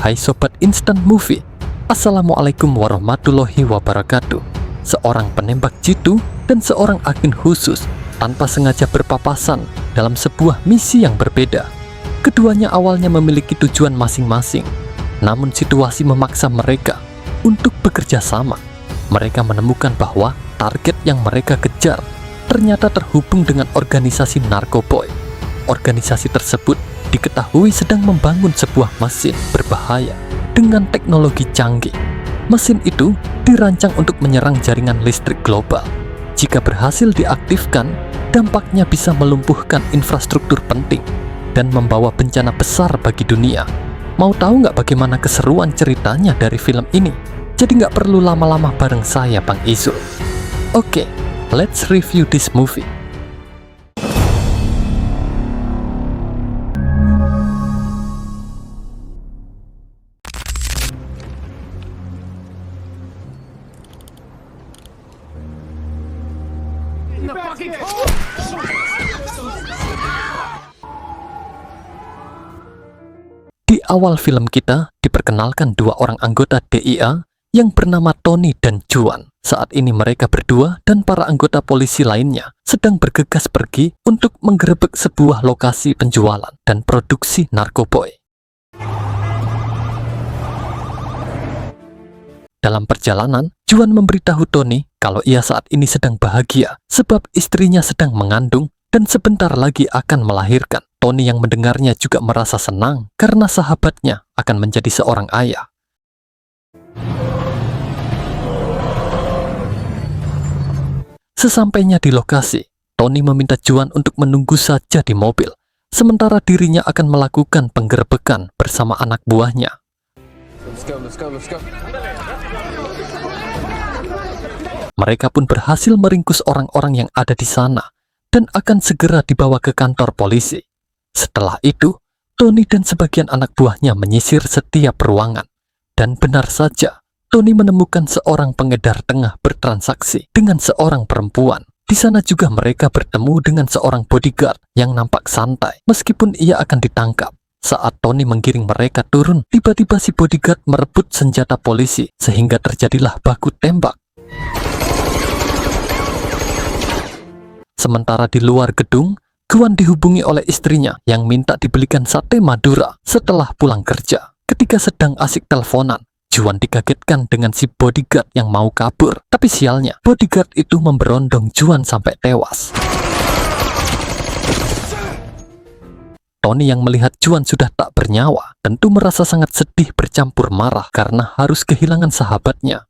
Hai Sobat Instant Movie, Assalamualaikum warahmatullahi wabarakatuh. Seorang penembak jitu dan seorang agen khusus tanpa sengaja berpapasan dalam sebuah misi yang berbeda. Keduanya awalnya memiliki tujuan masing-masing, namun situasi memaksa mereka untuk bekerja sama. Mereka menemukan bahwa target yang mereka kejar ternyata terhubung dengan organisasi narkoboy. Organisasi tersebut diketahui sedang membangun sebuah mesin berbahaya dengan teknologi canggih. Mesin itu dirancang untuk menyerang jaringan listrik global. Jika berhasil diaktifkan, dampaknya bisa melumpuhkan infrastruktur penting dan membawa bencana besar bagi dunia. Mau tahu nggak bagaimana keseruan ceritanya dari film ini? Jadi nggak perlu lama-lama bareng saya, Bang Izul. Oke, let's review this movie. Di awal film kita diperkenalkan dua orang anggota DIA yang bernama Tony dan Juan. Saat ini mereka berdua dan para anggota polisi lainnya sedang bergegas pergi untuk menggerebek sebuah lokasi penjualan dan produksi narkoboy. Dalam perjalanan, Juan memberitahu Tony kalau ia saat ini sedang bahagia sebab istrinya sedang mengandung dan sebentar lagi akan melahirkan. Tony yang mendengarnya juga merasa senang karena sahabatnya akan menjadi seorang ayah. Sesampainya di lokasi, Tony meminta Juan untuk menunggu saja di mobil, sementara dirinya akan melakukan penggerebekan bersama anak buahnya. Let's go. Mereka pun berhasil meringkus orang-orang yang ada di sana dan akan segera dibawa ke kantor polisi. Setelah itu, Tony dan sebagian anak buahnya menyisir setiap ruangan. Dan benar saja, Tony menemukan seorang pengedar tengah bertransaksi dengan seorang perempuan. Di sana juga mereka bertemu dengan seorang bodyguard yang nampak santai meskipun ia akan ditangkap. Saat Tony menggiring mereka turun, tiba-tiba si bodyguard merebut senjata polisi sehingga terjadilah baku tembak. Sementara di luar gedung, Juan dihubungi oleh istrinya yang minta dibelikan sate Madura setelah pulang kerja. Ketika sedang asik teleponan, Juan dikagetkan dengan si bodyguard yang mau kabur. Tapi sialnya, bodyguard itu memberondong Juan sampai tewas. Tony yang melihat Juan sudah tak bernyawa tentu merasa sangat sedih bercampur marah karena harus kehilangan sahabatnya.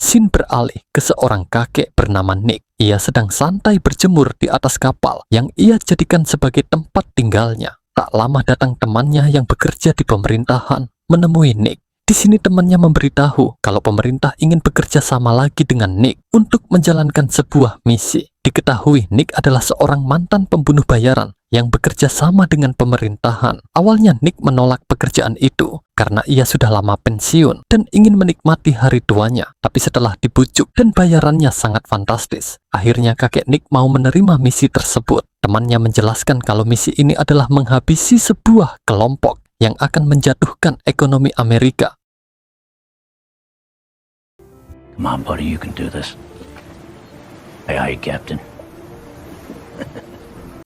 Scene beralih ke seorang kakek bernama Nick. Ia sedang santai berjemur di atas kapal yang ia jadikan sebagai tempat tinggalnya. Tak lama datang temannya yang bekerja di pemerintahan menemui Nick. Di sini temannya memberitahu kalau pemerintah ingin bekerja sama lagi dengan Nick untuk menjalankan sebuah misi. Diketahui Nick adalah seorang mantan pembunuh bayaran yang bekerja sama dengan pemerintahan. Awalnya Nick menolak pekerjaan itu karena ia sudah lama pensiun dan ingin menikmati hari tuanya. Tapi setelah dibujuk dan bayarannya sangat fantastis, akhirnya kakek Nick mau menerima misi tersebut. Temannya menjelaskan kalau misi ini adalah menghabisi sebuah kelompok yang akan menjatuhkan ekonomi Amerika. Come on, buddy, you can do this. Aye, Captain.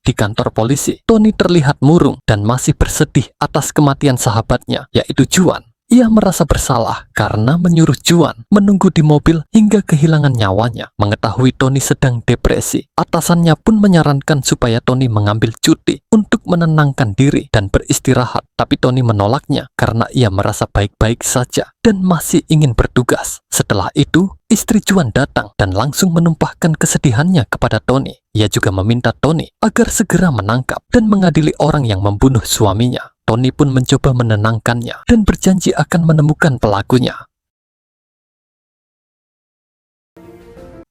Di kantor polisi, Tony terlihat murung dan masih bersedih atas kematian sahabatnya, yaitu Juan. Ia merasa bersalah karena menyuruh Juan menunggu di mobil hingga kehilangan nyawanya. Mengetahui Tony sedang depresi, atasannya pun menyarankan supaya Tony mengambil cuti untuk menenangkan diri dan beristirahat. Tapi Tony menolaknya karena ia merasa baik-baik saja dan masih ingin bertugas. Setelah itu, istri Juan datang dan langsung menumpahkan kesedihannya kepada Tony. Ia juga meminta Tony agar segera menangkap dan mengadili orang yang membunuh suaminya. Tony pun mencoba menenangkannya dan berjanji akan menemukan pelakunya.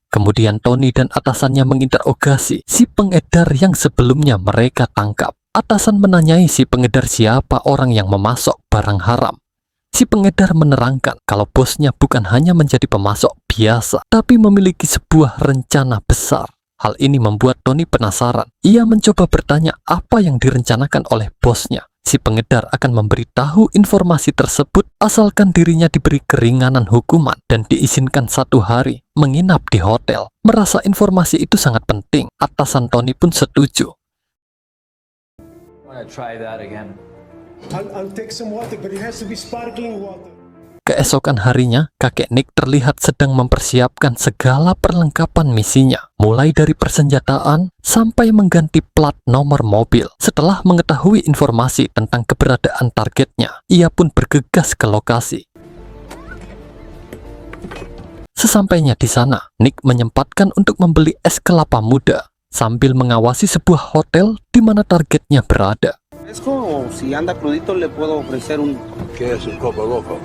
Kemudian Tony dan atasannya menginterogasi si pengedar yang sebelumnya mereka tangkap. Atasan menanyai si pengedar siapa orang yang memasok barang haram. Si pengedar menerangkan kalau bosnya bukan hanya menjadi pemasok biasa, tapi memiliki sebuah rencana besar. Hal ini membuat Tony penasaran. Ia mencoba bertanya apa yang direncanakan oleh bosnya. Si pengedar akan memberitahu informasi tersebut asalkan dirinya diberi keringanan hukuman dan diizinkan 1 hari menginap di hotel. Merasa informasi itu sangat penting, atasan Tony pun setuju. Want to try that again? I'll take some water, but it has to be sparkling water. Keesokan harinya, kakek Nick terlihat sedang mempersiapkan segala perlengkapan misinya, mulai dari persenjataan sampai mengganti plat nomor mobil. Setelah mengetahui informasi tentang keberadaan targetnya, ia pun bergegas ke lokasi. Sesampainya di sana, Nick menyempatkan untuk membeli es kelapa muda sambil mengawasi sebuah hotel di mana targetnya berada. Fresco, o si anda crudito le puedo ofrecer un... ¿Qué es un copo loco?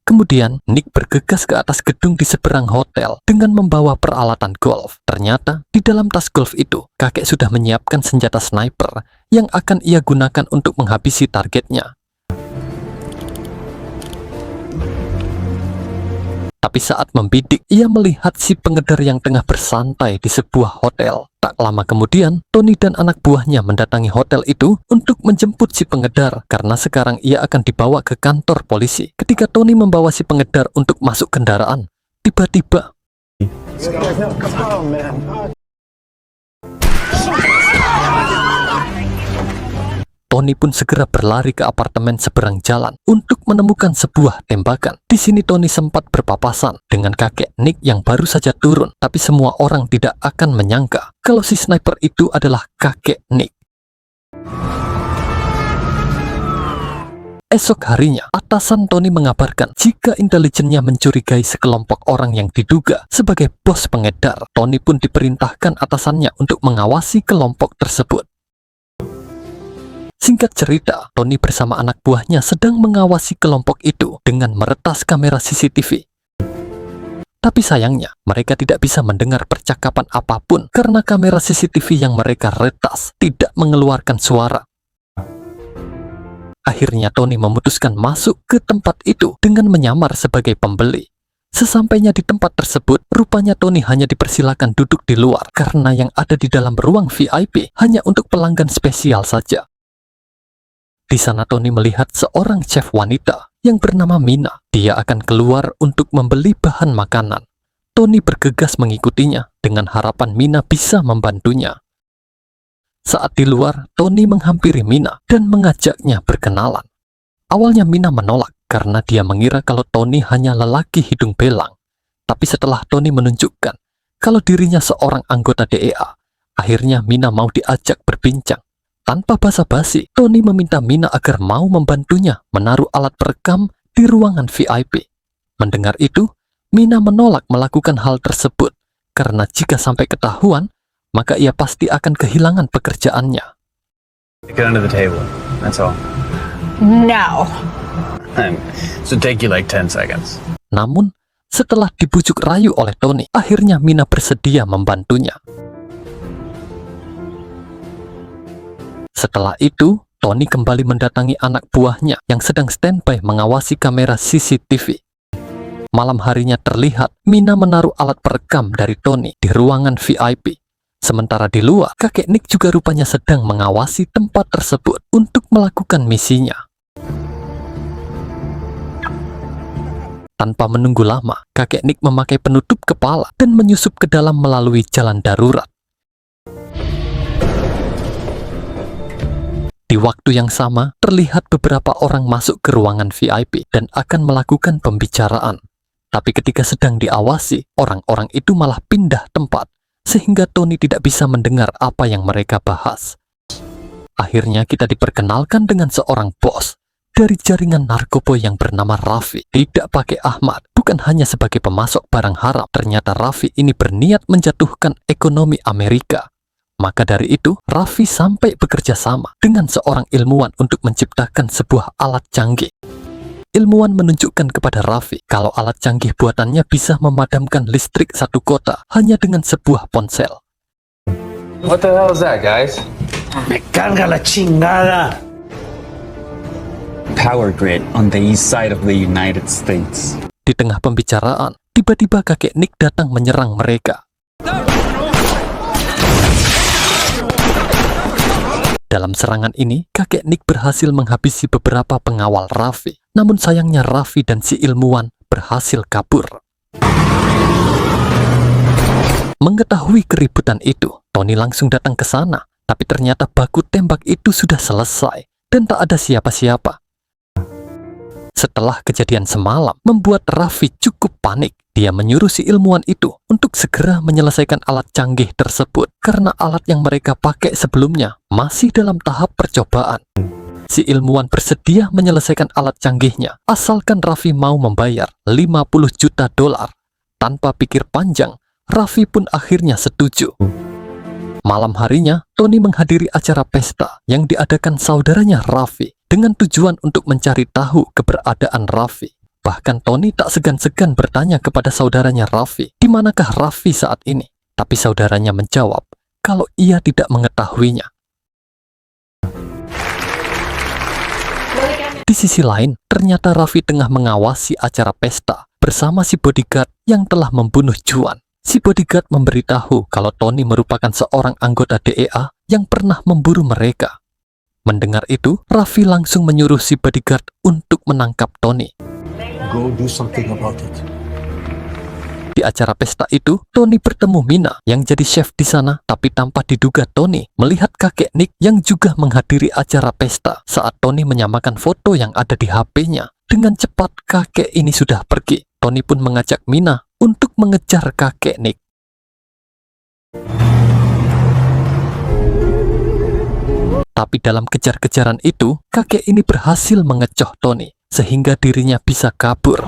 Kemudian, Nick bergegas ke atas gedung di seberang hotel dengan membawa peralatan golf. Ternyata, di dalam tas golf itu, kakek sudah menyiapkan senjata sniper yang akan ia gunakan untuk menghabisi targetnya. Tapi saat membidik, ia melihat si pengedar yang tengah bersantai di sebuah hotel. Tak lama kemudian, Tony dan anak buahnya mendatangi hotel itu untuk menjemput si pengedar karena sekarang ia akan dibawa ke kantor polisi. Ketika Tony membawa si pengedar untuk masuk kendaraan, tiba-tiba Tony pun segera berlari ke apartemen seberang jalan untuk menemukan sebuah tembakan. Di sini Tony sempat berpapasan dengan kakek Nick yang baru saja turun, tapi semua orang tidak akan menyangka kalau si sniper itu adalah kakek Nick. Esok harinya, atasan Tony mengabarkan jika intelijennya mencurigai sekelompok orang yang diduga sebagai bos pengedar. Tony pun diperintahkan atasannya untuk mengawasi kelompok tersebut. Singkat cerita, Tony bersama anak buahnya sedang mengawasi kelompok itu dengan meretas kamera CCTV. Tapi sayangnya, mereka tidak bisa mendengar percakapan apapun karena kamera CCTV yang mereka retas tidak mengeluarkan suara. Akhirnya Tony memutuskan masuk ke tempat itu dengan menyamar sebagai pembeli. Sesampainya di tempat tersebut, rupanya Tony hanya dipersilakan duduk di luar karena yang ada di dalam ruang VIP hanya untuk pelanggan spesial saja. Di sana Tony melihat seorang chef wanita yang bernama Mina. Dia akan keluar untuk membeli bahan makanan. Tony bergegas mengikutinya dengan harapan Mina bisa membantunya. Saat di luar, Tony menghampiri Mina dan mengajaknya berkenalan. Awalnya Mina menolak karena dia mengira kalau Tony hanya lelaki hidung belang. Tapi setelah Tony menunjukkan kalau dirinya seorang anggota DEA, akhirnya Mina mau diajak berbincang. Tanpa basa-basi, Tony meminta Mina agar mau membantunya menaruh alat perekam di ruangan VIP. Mendengar itu, Mina menolak melakukan hal tersebut karena jika sampai ketahuan, maka ia pasti akan kehilangan pekerjaannya. Get under the table. That's all. No. So take you like 10 seconds. Namun, setelah dibujuk rayu oleh Tony, akhirnya Mina bersedia membantunya. Setelah itu, Tony kembali mendatangi anak buahnya yang sedang standby mengawasi kamera CCTV. Malam harinya terlihat Mina menaruh alat perekam dari Tony di ruangan VIP. Sementara di luar, kakek Nick juga rupanya sedang mengawasi tempat tersebut untuk melakukan misinya. Tanpa menunggu lama, kakek Nick memakai penutup kepala dan menyusup ke dalam melalui jalan darurat. Di waktu yang sama, terlihat beberapa orang masuk ke ruangan VIP dan akan melakukan pembicaraan. Tapi ketika sedang diawasi, orang-orang itu malah pindah tempat, sehingga Tony tidak bisa mendengar apa yang mereka bahas. Akhirnya kita diperkenalkan dengan seorang bos dari jaringan narkoba yang bernama Raffi. Tidak pakai Ahmad, bukan hanya sebagai pemasok barang haram. Ternyata Raffi ini berniat menjatuhkan ekonomi Amerika. Maka dari itu, Raffi sampai bekerja sama dengan seorang ilmuwan untuk menciptakan sebuah alat canggih. Ilmuwan menunjukkan kepada Raffi kalau alat canggih buatannya bisa memadamkan listrik satu kota hanya dengan sebuah ponsel. What the hell is that, guys? Me carga la chingada. Power grid on the east side of the United States. Di tengah pembicaraan, tiba-tiba kakek Nick datang menyerang mereka. Dalam serangan ini, kakek Nick berhasil menghabisi beberapa pengawal Raffi. Namun sayangnya Raffi dan si ilmuwan berhasil kabur. Mengetahui keributan itu, Tony langsung datang ke sana. Tapi ternyata baku tembak itu sudah selesai dan tak ada siapa-siapa. Setelah kejadian semalam membuat Raffi cukup panik. Dia menyuruh si ilmuwan itu untuk segera menyelesaikan alat canggih tersebut karena alat yang mereka pakai sebelumnya masih dalam tahap percobaan. Si ilmuwan bersedia menyelesaikan alat canggihnya asalkan Raffi mau membayar 50 juta dolar. Tanpa pikir panjang, Raffi pun akhirnya setuju. Malam harinya, Tony menghadiri acara pesta yang diadakan saudaranya Raffi dengan tujuan untuk mencari tahu keberadaan Raffi. Bahkan Tony tak segan-segan bertanya kepada saudaranya Raffi, di manakah Raffi saat ini? Tapi saudaranya menjawab kalau ia tidak mengetahuinya. Di sisi lain, ternyata Raffi tengah mengawasi acara pesta bersama si bodyguard yang telah membunuh Juan. Si bodyguard memberitahu kalau Tony merupakan seorang anggota DEA yang pernah memburu mereka. Mendengar itu, Raffi langsung menyuruh si bodyguard untuk menangkap Tony. Go do something about it. Di acara pesta itu, Tony bertemu Mina yang jadi chef di sana, tapi tanpa diduga Tony melihat kakek Nick yang juga menghadiri acara pesta. Saat Tony menyamakan foto yang ada di HP-nya, dengan cepat kakek ini sudah pergi. Tony pun mengajak Mina untuk mengejar kakek Nick. Tapi dalam kejar-kejaran itu, kakek ini berhasil mengecoh Tony sehingga dirinya bisa kabur.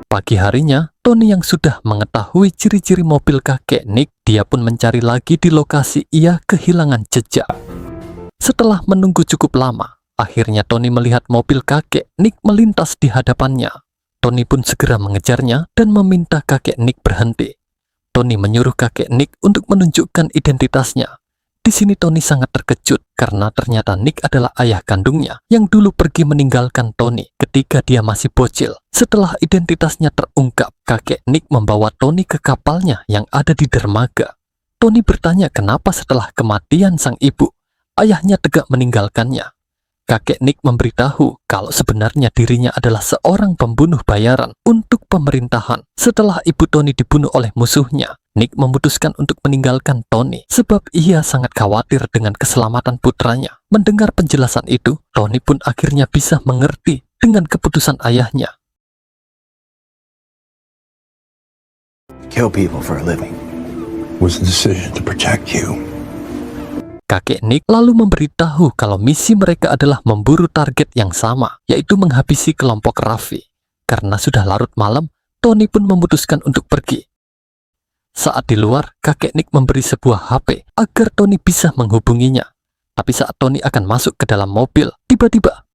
Pagi harinya, Tony yang sudah mengetahui ciri-ciri mobil kakek Nick, dia pun mencari lagi di lokasi ia kehilangan jejak. Setelah menunggu cukup lama, akhirnya Tony melihat mobil kakek Nick melintas di hadapannya. Tony pun segera mengejarnya dan meminta kakek Nick berhenti. Tony menyuruh kakek Nick untuk menunjukkan identitasnya. Di sini Tony sangat terkejut karena ternyata Nick adalah ayah kandungnya yang dulu pergi meninggalkan Tony ketika dia masih bocil. Setelah identitasnya terungkap, kakek Nick membawa Tony ke kapalnya yang ada di dermaga. Tony bertanya kenapa setelah kematian sang ibu, ayahnya tegak meninggalkannya. Kakek Nick memberitahu kalau sebenarnya dirinya adalah seorang pembunuh bayaran untuk pemerintahan. Setelah ibu Tony dibunuh oleh musuhnya, Nick memutuskan untuk meninggalkan Tony sebab ia sangat khawatir dengan keselamatan putranya. Mendengar penjelasan itu, Tony pun akhirnya bisa mengerti dengan keputusan ayahnya. Kill people for a living was the decision to protect you. Kakek Nick lalu memberitahu kalau misi mereka adalah memburu target yang sama, yaitu menghabisi kelompok Raffi. Karena sudah larut malam, Tony pun memutuskan untuk pergi. Saat di luar, kakek Nick memberi sebuah HP agar Tony bisa menghubunginya. Tapi saat Tony akan masuk ke dalam mobil, tiba-tiba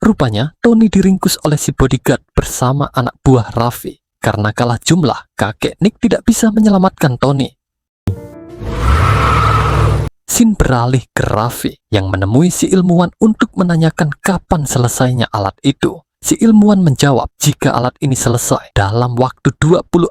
rupanya Tony diringkus oleh si bodyguard bersama anak buah Raffi. Karena kalah jumlah, kakek Nick tidak bisa menyelamatkan Tony. Scene beralih ke Raffi yang menemui si ilmuwan untuk menanyakan kapan selesainya alat itu. Si ilmuwan menjawab jika alat ini selesai dalam waktu 24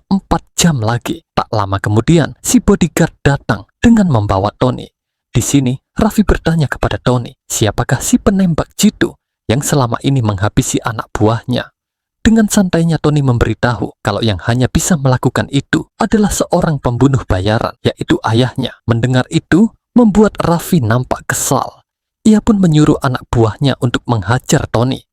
jam lagi. Tak lama kemudian, si bodyguard datang dengan membawa Tony. Di sini, Raffi bertanya kepada Tony, siapakah si penembak jitu yang selama ini menghabisi anak buahnya. Dengan santainya Tony memberitahu kalau yang hanya bisa melakukan itu adalah seorang pembunuh bayaran, yaitu ayahnya. Mendengar itu, membuat Raffi nampak kesal. Ia pun menyuruh anak buahnya untuk menghajar Tony.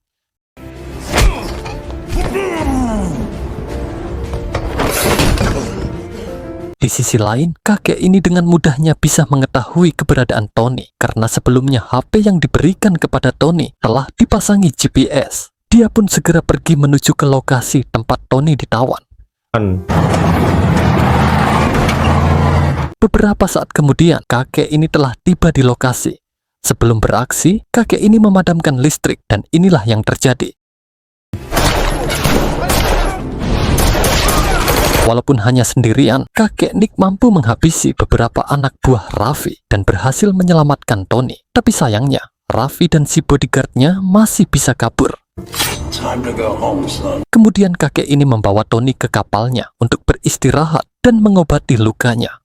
Di sisi lain, kakek ini dengan mudahnya bisa mengetahui keberadaan Tony karena sebelumnya HP yang diberikan kepada Tony telah dipasangi GPS. Dia pun segera pergi menuju ke lokasi tempat Tony ditawan. Beberapa saat kemudian, kakek ini telah tiba di lokasi. Sebelum beraksi, kakek ini memadamkan listrik dan inilah yang terjadi. Walaupun hanya sendirian, kakek Nick mampu menghabisi beberapa anak buah Raffi dan berhasil menyelamatkan Tony. Tapi sayangnya, Raffi dan si bodyguardnya masih bisa kabur. Time to go home, son. Kemudian kakek ini membawa Tony ke kapalnya untuk beristirahat dan mengobati lukanya.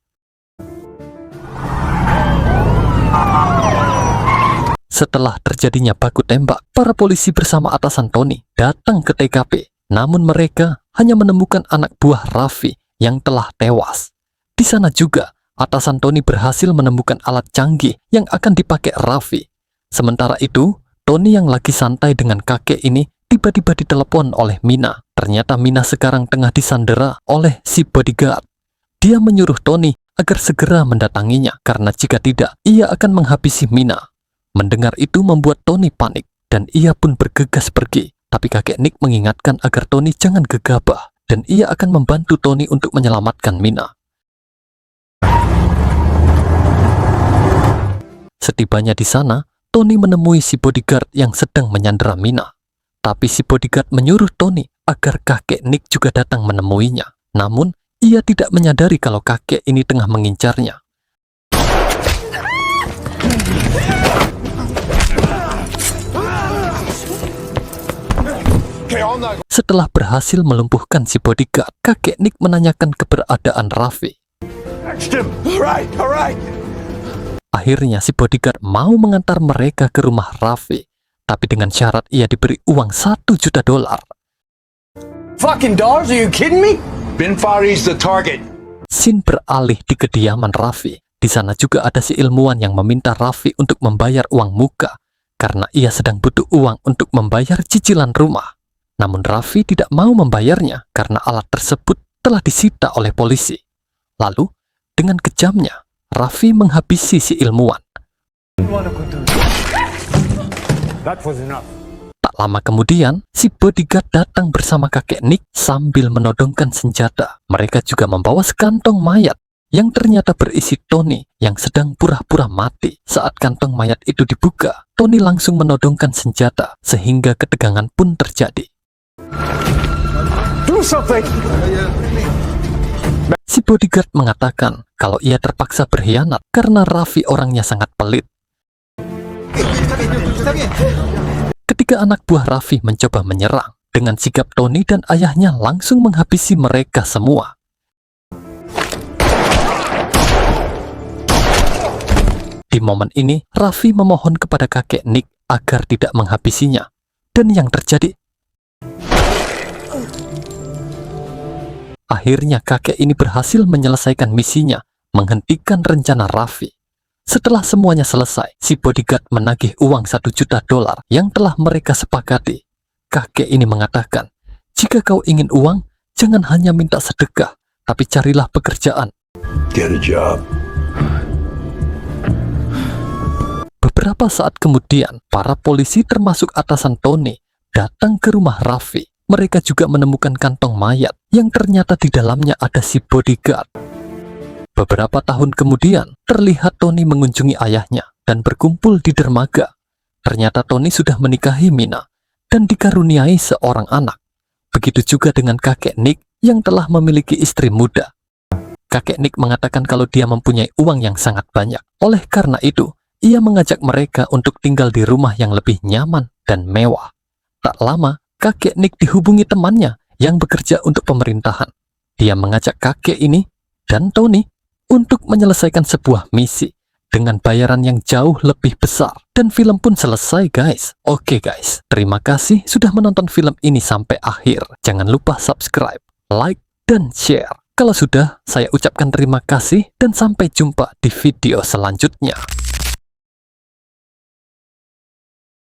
Setelah terjadinya baku tembak, para polisi bersama atasan Tony datang ke TKP. Namun mereka hanya menemukan anak buah Raffi yang telah tewas. Di sana juga, atasan Tony berhasil menemukan alat canggih yang akan dipakai Raffi. Sementara itu, Tony yang lagi santai dengan kakek ini tiba-tiba ditelepon oleh Mina. Ternyata Mina sekarang tengah disandera oleh si bodyguard. Dia menyuruh Tony agar segera mendatanginya karena jika tidak, ia akan menghabisi Mina. Mendengar itu membuat Tony panik dan ia pun bergegas pergi. Tapi kakek Nick mengingatkan agar Tony jangan gegabah dan ia akan membantu Tony untuk menyelamatkan Mina. Setibanya di sana, Tony menemui si bodyguard yang sedang menyandera Mina. Tapi si bodyguard menyuruh Tony agar kakek Nick juga datang menemuinya. Namun, ia tidak menyadari kalau kakek ini tengah mengincarnya. Setelah berhasil melumpuhkan si bodyguard, kakek Nick menanyakan keberadaan Raffi. Akhirnya si bodyguard mau mengantar mereka ke rumah Raffi, tapi dengan syarat ia diberi uang $1 juta. Fucking dollars? Are you kidding me? Bin Fari's the target. Scene beralih di kediaman Raffi. Di sana juga ada si ilmuwan yang meminta Raffi untuk membayar uang muka karena ia sedang butuh uang untuk membayar cicilan rumah. Namun Raffi tidak mau membayarnya karena alat tersebut telah disita oleh polisi. Lalu, dengan kejamnya, Raffi menghabisi si ilmuwan. Tak lama kemudian, si bodyguard datang bersama kakek Nick sambil menodongkan senjata. Mereka juga membawa sekantong mayat yang ternyata berisi Tony yang sedang pura-pura mati. Saat kantong mayat itu dibuka, Tony langsung menodongkan senjata sehingga ketegangan pun terjadi. Si bodyguard mengatakan kalau ia terpaksa berkhianat karena Raffi orangnya sangat pelit. Ketika anak buah Raffi mencoba menyerang, dengan sigap Tony dan ayahnya langsung menghabisi mereka semua. Di momen ini, Raffi memohon kepada kakek Nick agar tidak menghabisinya. Dan yang terjadi, akhirnya kakek ini berhasil menyelesaikan misinya, menghentikan rencana Raffi. Setelah semuanya selesai, si bodyguard menagih uang $1 juta yang telah mereka sepakati. Kakek ini mengatakan, jika kau ingin uang, jangan hanya minta sedekah, tapi carilah pekerjaan. Get a job. Beberapa saat kemudian, para polisi termasuk atasan Tony datang ke rumah Raffi. Mereka juga menemukan kantong mayat yang ternyata di dalamnya ada si bodyguard. Beberapa tahun kemudian, terlihat Tony mengunjungi ayahnya dan berkumpul di dermaga. Ternyata Tony sudah menikahi Mina dan dikaruniai seorang anak. Begitu juga dengan kakek Nick yang telah memiliki istri muda. Kakek Nick mengatakan kalau dia mempunyai uang yang sangat banyak. Oleh karena itu, ia mengajak mereka untuk tinggal di rumah yang lebih nyaman dan mewah. Tak lama, kakek Nick dihubungi temannya yang bekerja untuk pemerintahan. Dia mengajak kakek ini dan Tony untuk menyelesaikan sebuah misi dengan bayaran yang jauh lebih besar. Dan film pun selesai, guys. Oke guys, terima kasih sudah menonton film ini sampai akhir. Jangan lupa subscribe, like, dan share. Kalau sudah, saya ucapkan terima kasih dan sampai jumpa di video selanjutnya.